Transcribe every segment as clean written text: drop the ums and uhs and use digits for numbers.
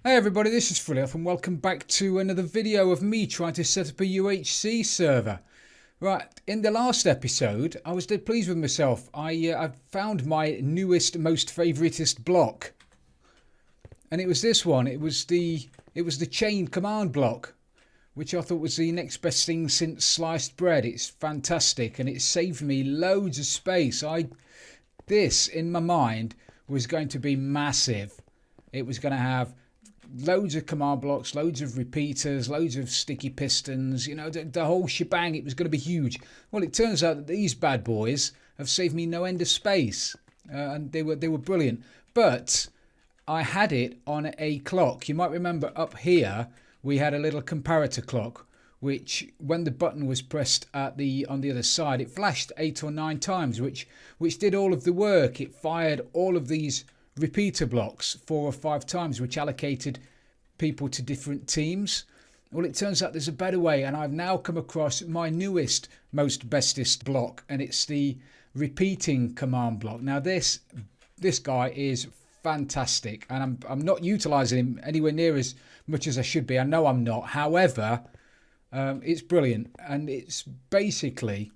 Hey everybody, this is Freelioth and welcome back to another video of me trying to set up a UHC server. Right, in the last episode, I was dead pleased with myself. I found my newest, most favoritist block. And it was this one. It was the chain command block, which I thought was the next best thing since sliced bread. It's fantastic and it saved me loads of space. This, in my mind, was going to be massive. It was going to have loads of command blocks, loads of repeaters, loads of sticky pistons, you know, the whole shebang. It was going to be huge. Well, it turns out that these bad boys have saved me no end of space, and they were brilliant. But I had it on a clock. You might remember up here we had a little comparator clock, which when the button was pressed on the other side, it flashed 8 or 9 times, which did all of the work. It fired all of these repeater blocks 4 or 5 times, which allocated people to different teams. Well, it turns out there's a better way, and I've now come across my newest, most bestest block, and it's the repeating command block. Now this guy is fantastic, and I'm not utilizing him anywhere near as much as I should be. I know I'm not. However, it's brilliant, and it's basically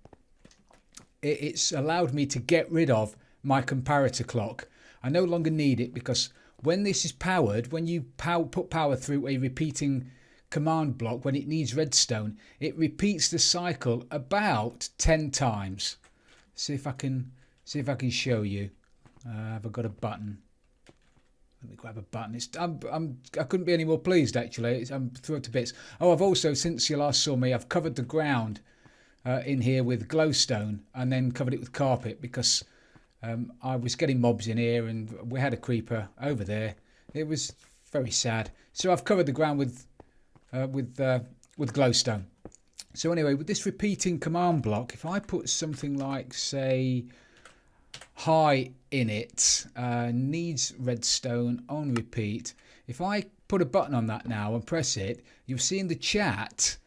it's allowed me to get rid of my comparator clock. I no longer need it because when this is powered, when you put power through a repeating command block, when it needs redstone, it repeats the cycle about 10 times. See if I can show you. Have I got a button? Let me grab a button. I couldn't be any more pleased actually. I'm thrilled to bits. Oh, I've also, since you last saw me, I've covered the ground in here with glowstone and then covered it with carpet because I was getting mobs in here and we had a creeper over there. It was very sad. So I've covered the ground with glowstone. So anyway, with this repeating command block, if I put something like, say, hi in it, needs redstone on repeat. If I put a button on that now and press it, you'll see in the chat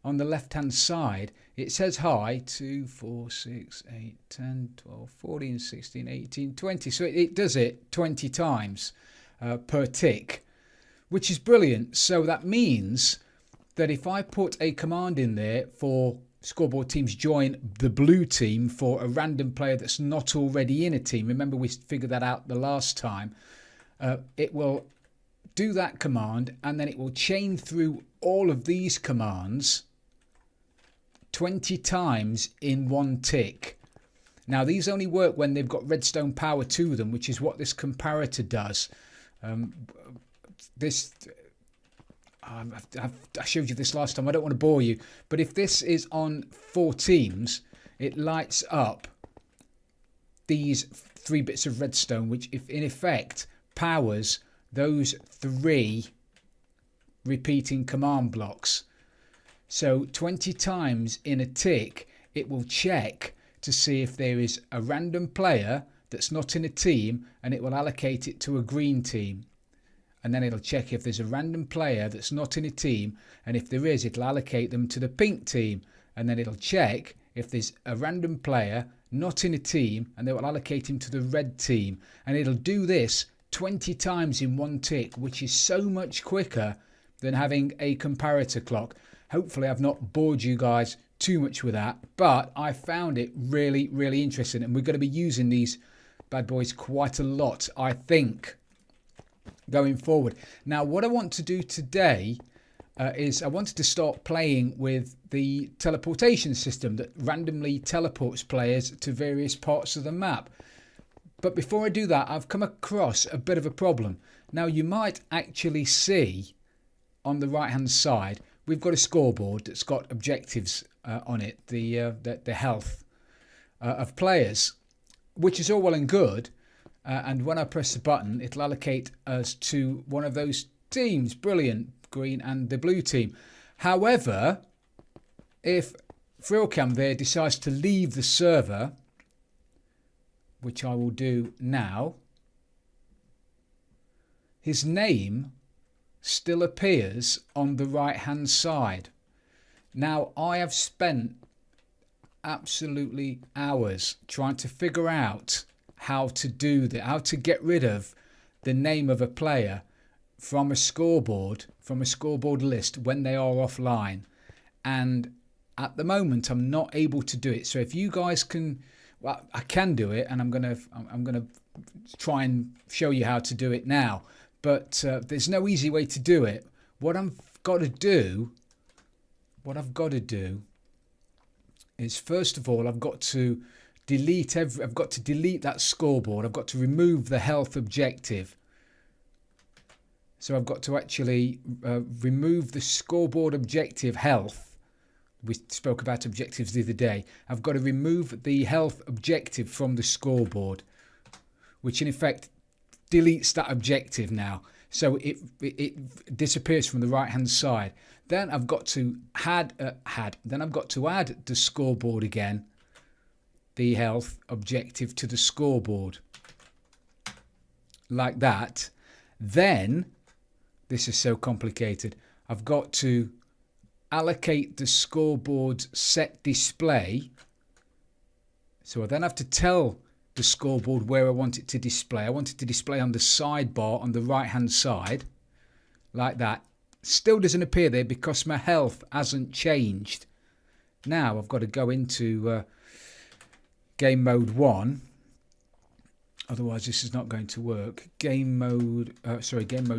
on the left hand side it says hi 2, 4, 6, 8, 10, 12, 14, 16, 18, 20. So it does it 20 times per tick, which is brilliant. So that means that if I put a command in there for scoreboard teams join the blue team for a random player that's not already in a team, remember we figured that out the last time, it will do that command and then it will chain through all of these commands 20 times in one tick. Now these only work when they've got redstone power to them, which is what this comparator does. I showed you this last time. I don't want to bore you, but if this is on 4 teams, it lights up these 3 bits of redstone, which if in effect powers those 3 repeating command blocks. So 20 times in a tick, it will check to see if there is a random player that's not in a team, and it will allocate it to a green team. And then it'll check if there's a random player that's not in a team, and if there is, it'll allocate them to the pink team. And then it'll check if there's a random player not in a team, and they will allocate him to the red team. And it'll do this 20 times in one tick, which is so much quicker than having a comparator clock. Hopefully I've not bored you guys too much with that, but I found it really, really interesting, and we're going to be using these bad boys quite a lot, I think, going forward. Now what I want to do today is I wanted to start playing with the teleportation system that randomly teleports players to various parts of the map. But before I do that, I've come across a bit of a problem. Now you might actually see on the right hand side we've got a scoreboard that's got objectives on it, the health of players, which is all well and good. And when I press the button, it'll allocate us to one of those teams. Brilliant, green and the blue team. However, if Freelcam there decides to leave the server, which I will do now, his name still appears on the right hand side. Now I have spent absolutely hours trying to figure out how to do that, how to get rid of the name of a player from a scoreboard list when they are offline. And at the moment, I'm not able to do it. So if you guys can, well, I can do it, and I'm gonna try and show you how to do it now. But there's no easy way to do it. What I've got to do is, first of all, I've got to delete that scoreboard. I've got to remove the health objective. So I've got to actually remove the scoreboard objective health. We spoke about objectives the other day. I've got to remove the health objective from the scoreboard, which in effect deletes that objective now. So it disappears from the right hand side. Then I've got to add the scoreboard again, the health objective to the scoreboard, like that. Then, this is so complicated, I've got to allocate the scoreboard's set display. So I then have to tell the scoreboard where I want it to display. I want it to display on the sidebar on the right hand side, like that. Still doesn't appear there because my health hasn't changed. Now I've got to go into game mode 1, otherwise this is not going to work. Game mode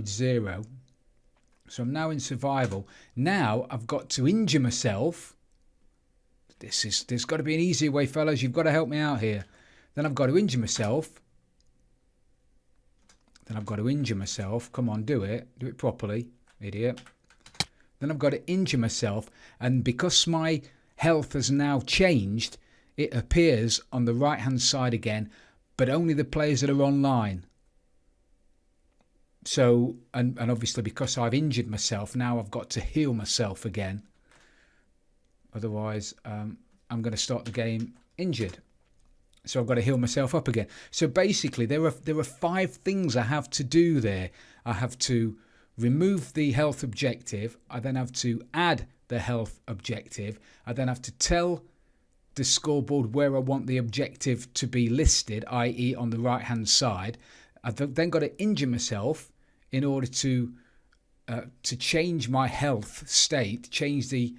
0. So I'm now in survival. Now I've got to injure myself. There's got to be an easier way, fellas. You've got to help me out here. Then I've got to injure myself. Come on, do it properly, idiot. Then I've got to injure myself, and because my health has now changed, it appears on the right hand side again, but only the players that are online. So, and obviously because I've injured myself, now I've got to heal myself again. Otherwise, I'm going to start the game injured. So I've got to heal myself up again. So basically, there are 5 things I have to do there. I have to remove the health objective. I then have to add the health objective. I then have to tell the scoreboard where I want the objective to be listed, i.e. on the right hand side. I've then got to injure myself in order to change my health state, change the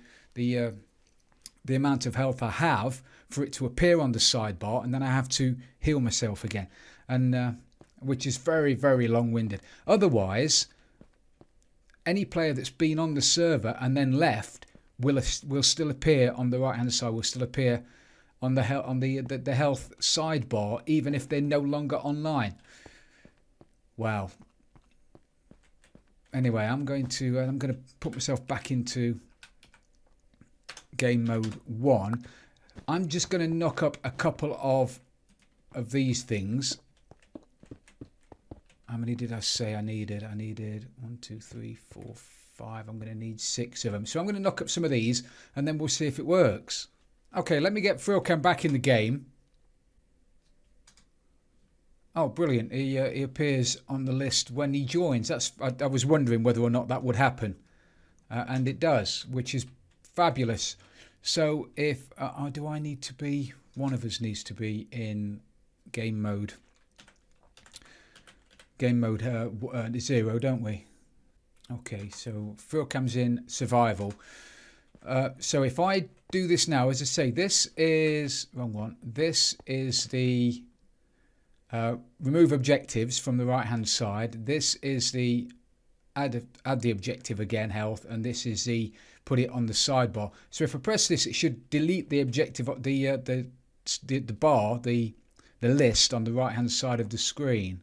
amount of health I have for it to appear on the sidebar, and then I have to heal myself again, and which is very, very long-winded. Otherwise, any player that's been on the server and then left will still appear on the right-hand side, will still appear on the health sidebar, even if they're no longer online. Wow. Anyway, I'm going to put myself back into game mode 1. I'm just going to knock up a couple of these things. How many did I say I needed? I needed 1, 2, 3, 4, 5. I'm going to need 6 of them. So I'm going to knock up some of these, and then we'll see if it works. Okay, let me get Frillcam back in the game. Oh, brilliant. He appears on the list when he joins. I was wondering whether or not that would happen. And it does, which is fabulous. So if... do I need to be... One of us needs to be in game mode. Game mode 0, don't we? Okay, so Frillcam's in survival. So if I do this now, as I say, this is... Wrong one. This is the... remove objectives from the right hand side. This is the add the objective again, health, and this is the put it on the sidebar. So if I press this, it should delete the objective, the bar, the list on the right hand side of the screen.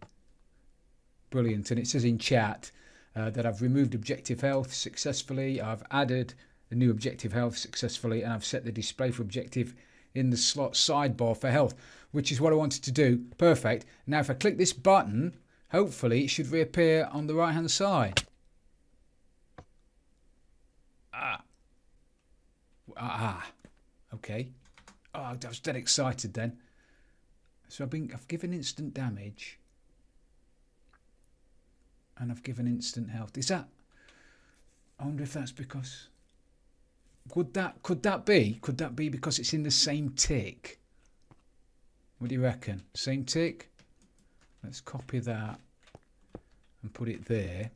Brilliant. And it says in chat that I've removed objective health successfully, I've added a new objective health successfully, and I've set the display for objective in the slot sidebar for health, which is what I wanted to do. Perfect. Now if I click this button, hopefully it should reappear on the right hand side. Okay. Oh, I was dead excited then. So I've given instant damage, and I've given instant health. Is that... I wonder if that's because... Could that be because it's in the same tick? What do you reckon? Same tick? Let's copy that and put it there.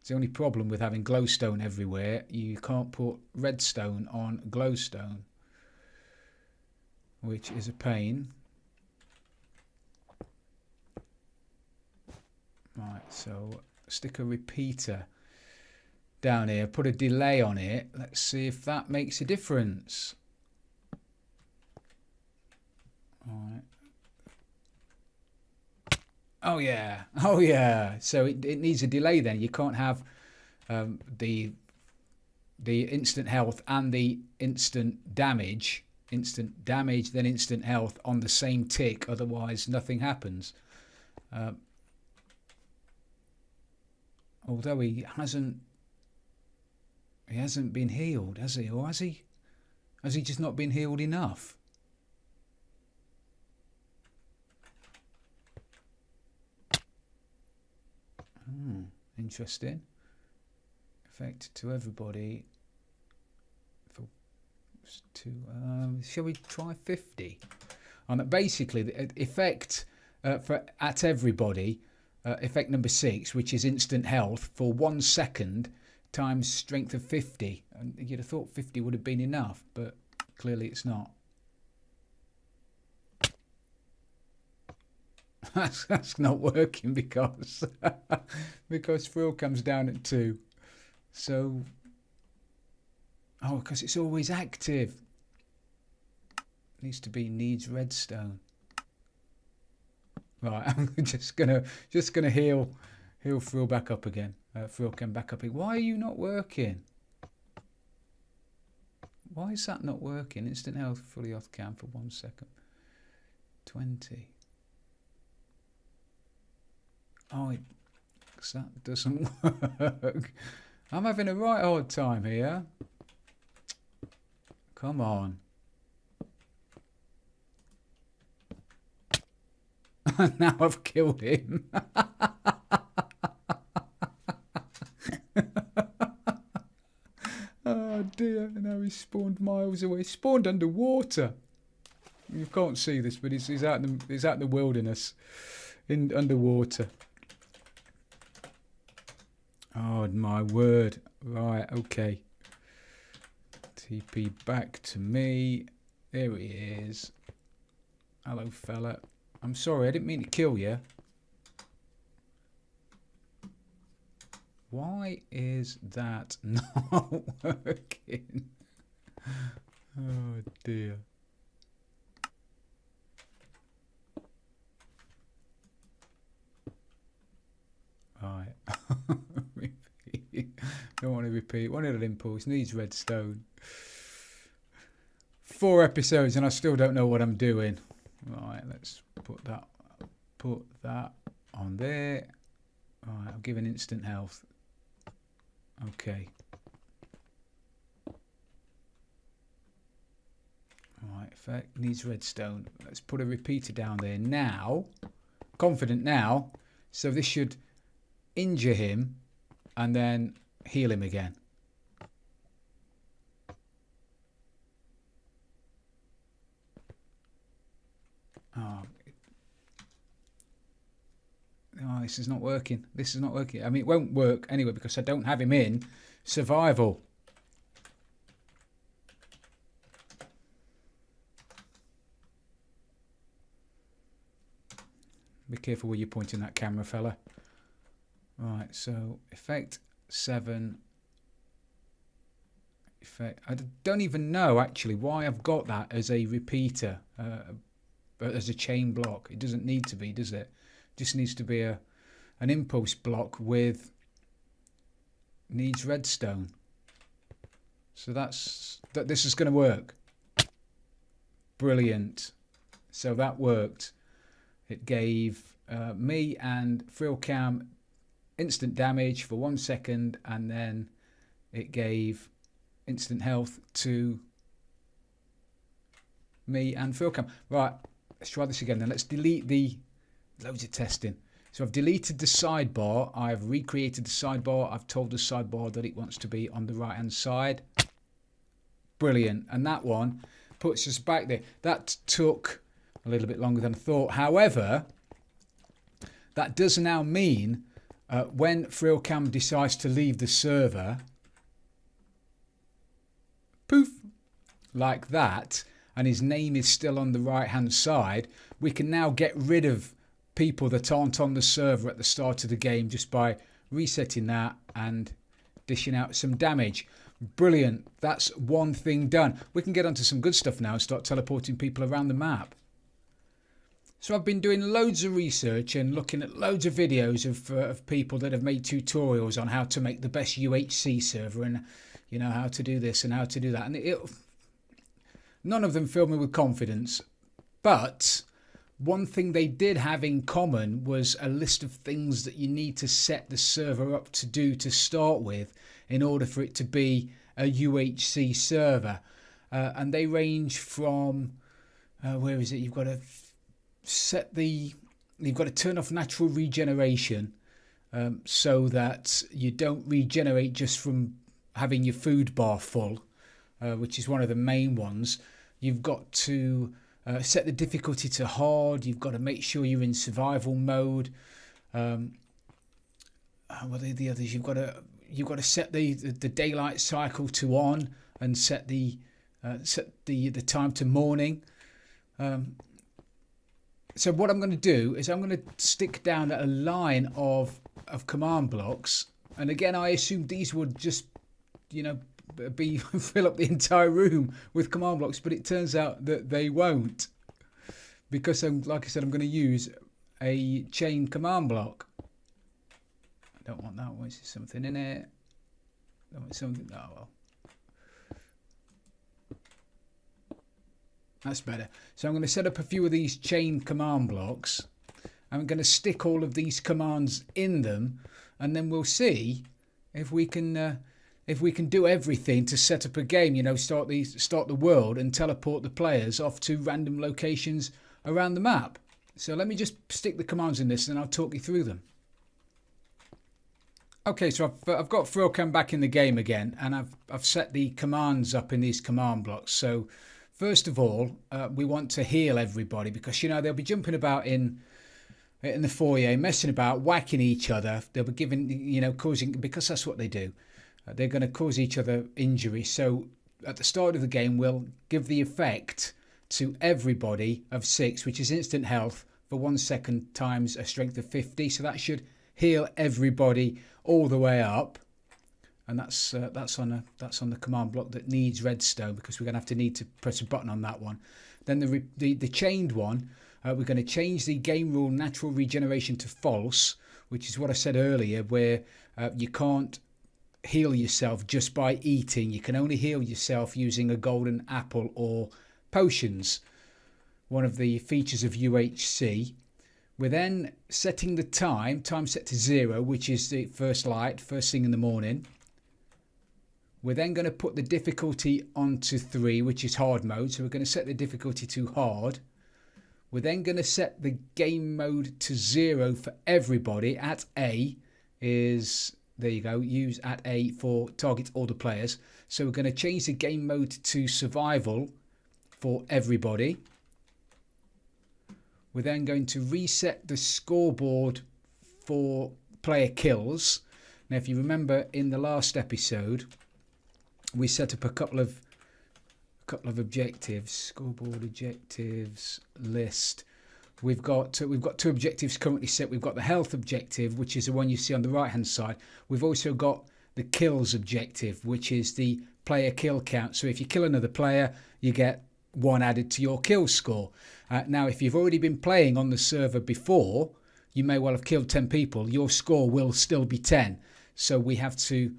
It's the only problem with having glowstone everywhere. You can't put redstone on glowstone, which is a pain. Right, so stick a repeater down here, put a delay on it. Let's see if that makes a difference. All right. Oh yeah, oh yeah. So it needs a delay then. You can't have the instant health and the instant damage then instant health on the same tick, otherwise nothing happens. Although he hasn't been healed, has he? Or has he just not been healed enough? Interesting. Effect to everybody. Shall we try 50? And basically, the effect at everybody, effect number 6, which is instant health for 1 second times strength of 50. And you'd have thought 50 would have been enough, but clearly it's not. That's not working because frill comes down at 2. So, oh, because it's always active. Needs to be needs redstone. Right, I'm just gonna heal frill back up again. Frill come back up again. Why are you not working? Why is that not working? Instant health fully off cam for 1 second. 20. Oh, that doesn't work. I'm having a right hard time here. Come on. Now I've killed him. Oh dear, now he's spawned miles away. He's spawned underwater. You can't see this, but he's out in the wilderness, underwater. Oh my word. Right, okay. TP back to me. There he is. Hello, fella. I'm sorry, I didn't mean to kill you. Why is that not working? Oh dear. Right. Repeat. Don't want to repeat. One little impulse. Needs redstone. 4 episodes and I still don't know what I'm doing. Right, let's put that on there. Right, I'll give an instant health. Okay. Right, effect needs redstone. Let's put a repeater down there now. Confident now. So this should injure him and then heal him again. Oh, this is not working. This is not working. I mean, it won't work anyway because I don't have him in survival. Be careful where you're pointing that camera, fella. Right, so effect 7. Effect. I don't even know actually why I've got that as a repeater, as a chain block. It doesn't need to be, does it? Just needs to be an impulse block with needs redstone. So this is going to work. Brilliant. So that worked. It gave me and FrillCam instant damage for 1 second, and then it gave instant health to me and FrillCam. Right, let's try this again then. Let's delete the loads of testing. So I've deleted the sidebar. I've recreated the sidebar. I've told the sidebar that it wants to be on the right hand side. Brilliant. And that one puts us back there. That took a little bit longer than I thought. However, that does now mean when Freelcam decides to leave the server, poof, like that, and his name is still on the right hand side, we can now get rid of people that aren't on the server at the start of the game just by resetting that and dishing out some damage. Brilliant. That's one thing done. We can get onto some good stuff now and start teleporting people around the map. So I've been doing loads of research and looking at loads of videos of people that have made tutorials on how to make the best UHC server, and you know, how to do this and how to do that, and none of them filled me with confidence. But one thing they did have in common was a list of things that you need to set the server up to do to start with in order for it to be a UHC server. And they range from, where is it? You've got to turn off natural regeneration, so that you don't regenerate just from having your food bar full, which is one of the main ones. You've got to set the difficulty to hard. You've got to make sure you're in survival mode. What are the others? You've got to set the daylight cycle to on and set the time to morning. So what I'm going to do is I'm going to stick down a line of command blocks, and again I assumed these would just, you know, fill up the entire room with command blocks, but it turns out that they won't, because like I said, I'm going to use a chain command block. I don't want that one. Is there something in it? I want something. Oh well, that's better. So I'm going to set up a few of these chain command blocks. I'm going to stick all of these commands in them, and then we'll see if we can do everything to set up a game. You know, start the world and teleport the players off to random locations around the map. So let me just stick the commands in this, and I'll talk you through them. Okay, so I've got Freelcam back in the game again, and I've set the commands up in these command blocks. So first of all, we want to heal everybody, because you know they'll be jumping about in the foyer, messing about, whacking each other. They'll be giving, you know, causing, because that's what they do. They're going to cause each other injury. So at the start of the game, we'll give the effect to everybody of 6, which is instant health for 1 second times a strength of 50. So that should heal everybody all the way up. And that's on the command block that needs redstone, because we're going to need to press a button on that one. Then the chained one, we're going to change the game rule natural regeneration to false, which is what I said earlier, where you can't heal yourself just by eating. You can only heal yourself using a golden apple or potions, one of the features of UHC. We're then setting the time set to 0, which is the first light, first thing in the morning. We're then going to put the difficulty onto 3, which is hard mode. So we're going to set the difficulty to hard. We're then going to set the game mode to 0 for everybody. At A is, there you go, use at A for target all the players. So we're going to change the game mode to survival for everybody. We're then going to reset the scoreboard for player kills. Now, if you remember in the last episode, we set up a couple of objectives. Scoreboard objectives list. We've got 2 objectives currently set. We've got the health objective, which is the one you see on the right hand side. We've also got the kills objective, which is the player kill count. So if you kill another player, you get 1 added to your kill score. Now, if you've already been playing on the server before, you may well have killed 10 people. Your score will still be 10. So we have to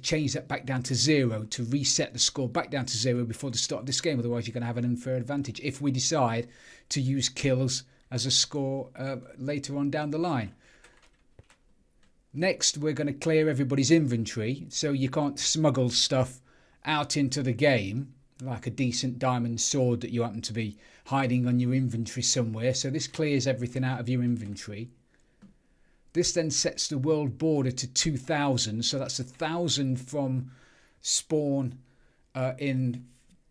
change that back down to 0 to reset the score back down to 0 before the start of this game. Otherwise, you're going to have an unfair advantage if we decide to use kills as a score later on down the line. Next, we're going to clear everybody's inventory, so you can't smuggle stuff out into the game, like a decent diamond sword that you happen to be hiding on your inventory somewhere. So this clears everything out of your inventory. This then sets the world border to 2000. So that's 1,000 from spawn in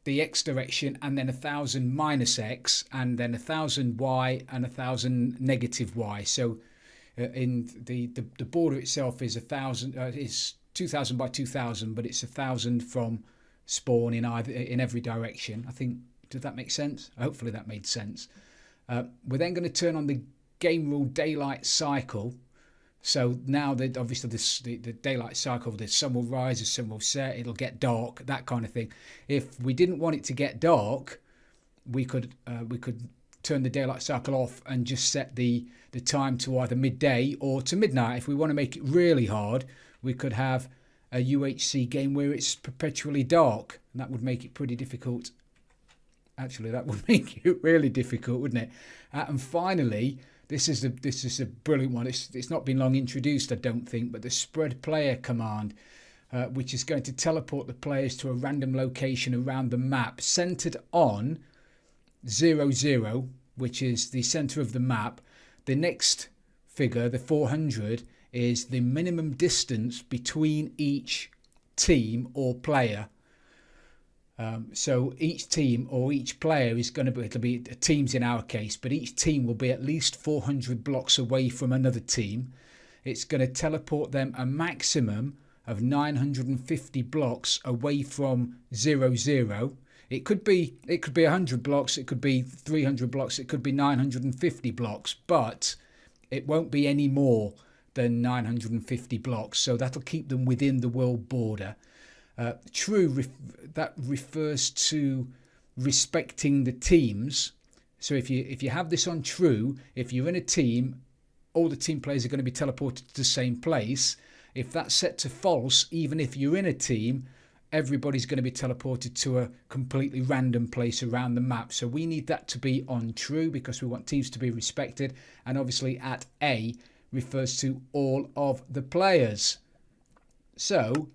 the X direction, and then 1,000 - X, and then 1,000 Y and 1,000 - Y. So in the border itself is 1,000, is 2,000 by 2,000, but it's 1,000 from spawn in every direction. I think, did that make sense? Hopefully that made sense. We're then going to turn on the game rule daylight cycle. So now that obviously the daylight cycle, the sun will rise, the sun will set, it'll get dark, that kind of thing. If we didn't want it to get dark, we could turn the daylight cycle off and just set the time to either midday or to midnight. If we want to make it really hard, we could have a UHC game where it's perpetually dark, and that would make it pretty difficult. Actually, that would make it really difficult, wouldn't it? And finally, this is a brilliant one. It's not been long introduced, I don't think, but the spread player command, which is going to teleport the players to a random location around the map centered on 00, which is the center of the map. The next figure, the 400, is the minimum distance between each team or player. So each team or each player is going to be, it'll be teams in our case, but each team will be at least 400 blocks away from another team. It's going to teleport them a maximum of 950 blocks away from 00. It could be 100 blocks, it could be 300 blocks, it could be 950 blocks, but it won't be any more than 950 blocks. So that'll keep them within the world border. True, that refers to respecting the teams. So if you have this on true, if you're in a team, all the team players are going to be teleported to the same place. If that's set to false, even if you're in a team, everybody's going to be teleported to a completely random place around the map. So we need that to be on true because we want teams to be respected. And obviously at A refers to all of the players. So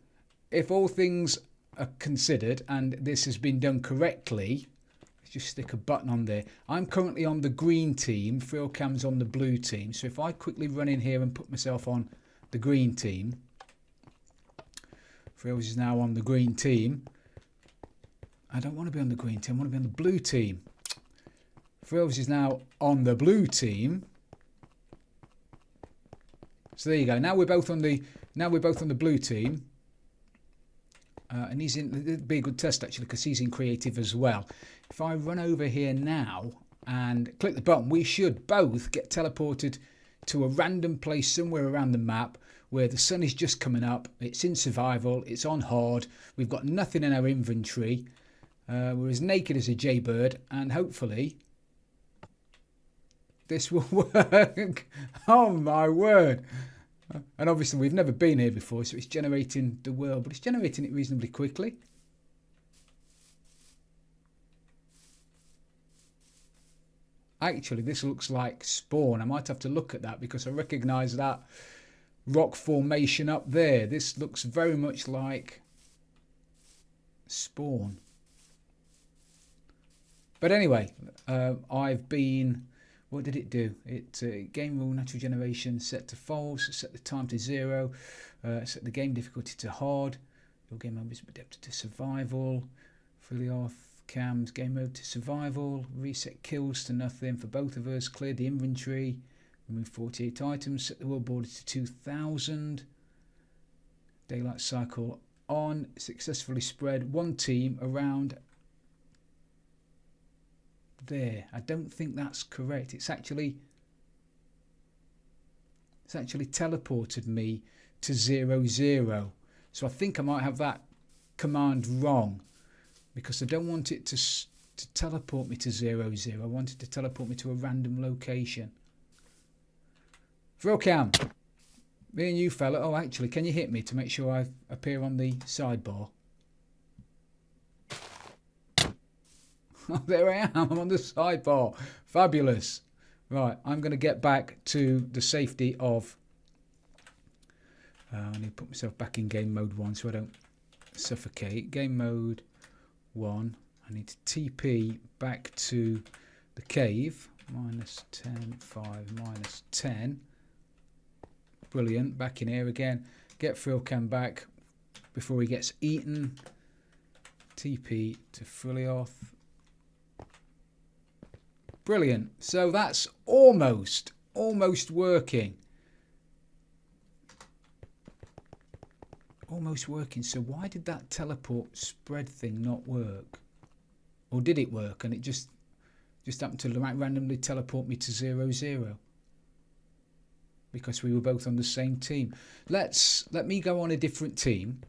if all things are considered and this has been done correctly, let's just stick a button on there. I'm currently on the green team, Freelcam's on the blue team. So if I quickly run in here and put myself on the green team, Freels is now on the green team. I don't want to be on the green team, I want to be on the blue team. Freels is now on the blue team. So there you go. Now we're both on the blue team. And he's in, it'd be a good test actually because he's in creative as well. If I run over here now and click the button, we should both get teleported to a random place somewhere around the map where the sun is just coming up. It's in survival, it's on hard, we've got nothing in our inventory, we're as naked as a jaybird, and hopefully this will work. Oh my word. And obviously we've never been here before, so it's generating the world, but it's generating it reasonably quickly. Actually, this looks like spawn. I might have to look at that because I recognise that rock formation up there. This looks very much like spawn. But anyway, I've been... What did it do? It game rule natural generation set to false, set the time to 0, set the game difficulty to hard. Your game mode is adapted to survival. Fully off cams game mode to survival. Reset kills to nothing for both of us. Cleared the inventory. Remove 48 items. Set the world border to 2000. Daylight cycle on. Successfully spread one team around. There, I don't think that's correct. It's actually teleported me to 00. So I think I might have that command wrong because I don't want it to teleport me to 00. I want it to teleport me to a random location. Freelcam, me and you fella. Oh, actually, can you hit me to make sure I appear on the sidebar? Oh, there I am, I'm on the sidebar. Fabulous. Right, I'm going to get back to the safety of... I need to put myself back in game mode 1 so I don't suffocate. Game mode 1. I need to TP back to the cave. -10, 5, -10. Brilliant. Back in here again. Get Freelcam back before he gets eaten. TP to Freelioth. Brilliant. So that's almost working. almost working. So why did that teleport spread thing not work? Or did it work and it just happened to randomly teleport me to 0, 0? Because we were both on the same team. Let me go on a different team.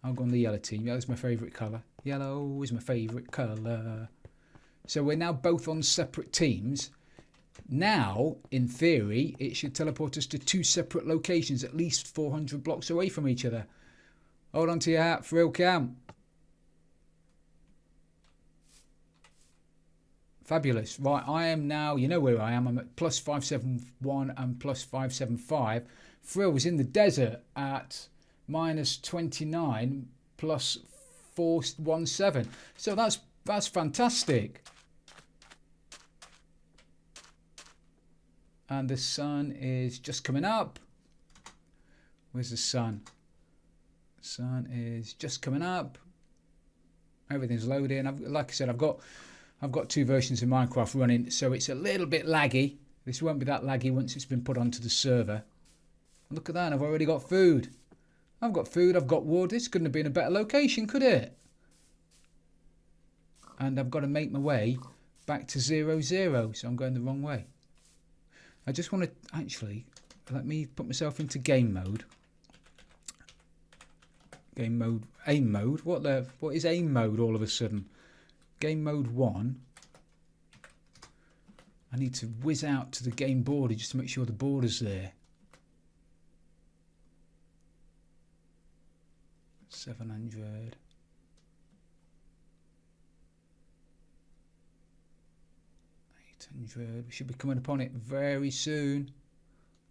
I'll go on the yellow team. Yellow's my favourite colour. Yellow is my favourite colour. So we're now both on separate teams. Now, in theory, it should teleport us to 2 separate locations, at least 400 blocks away from each other. Hold on to your hat, Frill Cam. Fabulous. Right, I am now, you know where I am. I'm at plus 571 and plus 575. Frill was in the desert at minus 29 plus 417. So that's fantastic. And the sun is just coming up. Where's the sun? The sun is just coming up. Everything's loading. Like I said, I've got 2 versions of Minecraft running, so it's a little bit laggy. This won't be that laggy once it's been put onto the server. Look at that, I've already got food. I've got food, I've got wood. This couldn't have been a better location, could it? And I've got to make my way back to 0, 0, so I'm going the wrong way. I just want to actually, let me put myself into game mode. Game mode, aim mode. What is aim mode all of a sudden? Game mode 1. I need to whiz out to the game border just to make sure the border's there. 700. 800. We should be coming upon it very soon.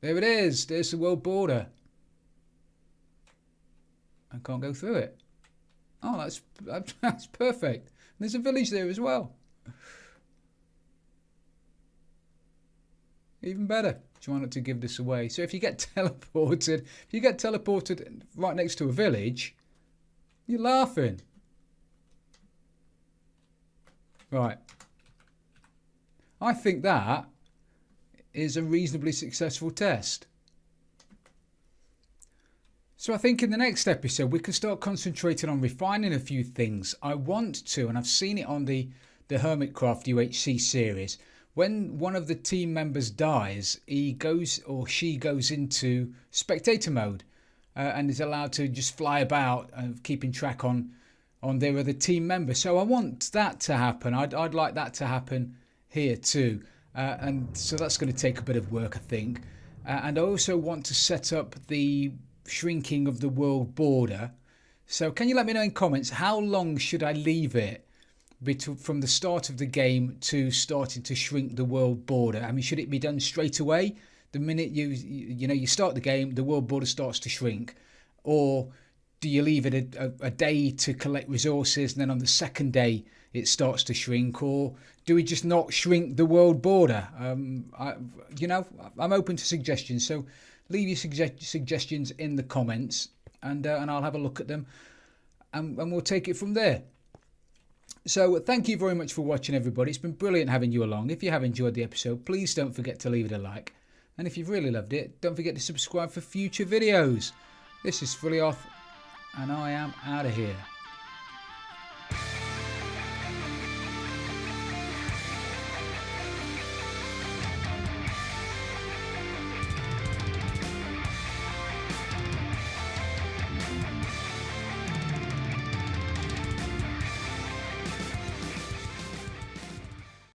There it is. There's the world border. I can't go through it. Oh, that's perfect. There's a village there as well. Even better. Try not to give this away. So if you get teleported, right next to a village, you're laughing. Right. I think that is a reasonably successful test. So I think in the next episode we can start concentrating on refining a few things. I want to, and I've seen it on the Hermitcraft UHC series, when one of the team members dies, he goes or she goes into spectator mode and is allowed to just fly about, keeping track on their other team members. So I want that to happen. I'd like that to happen here too. And so that's going to take a bit of work, I think. And I also want to set up the shrinking of the world border. So can you let me know in comments, how long should I leave it from the start of the game to starting to shrink the world border? I mean, should it be done straight away? The minute you start the game, the world border starts to shrink, or do you leave it a day to collect resources and then on the second day it starts to shrink, or do we just not shrink the world border? I'm open to suggestions, so leave your suggestions in the comments, and I'll have a look at them, and we'll take it from there. So thank you very much for watching, everybody. It's been brilliant having you along. If you have enjoyed the episode, please don't forget to leave it a like. And if you've really loved it, don't forget to subscribe for future videos. This is Fully Off, and I am out of here.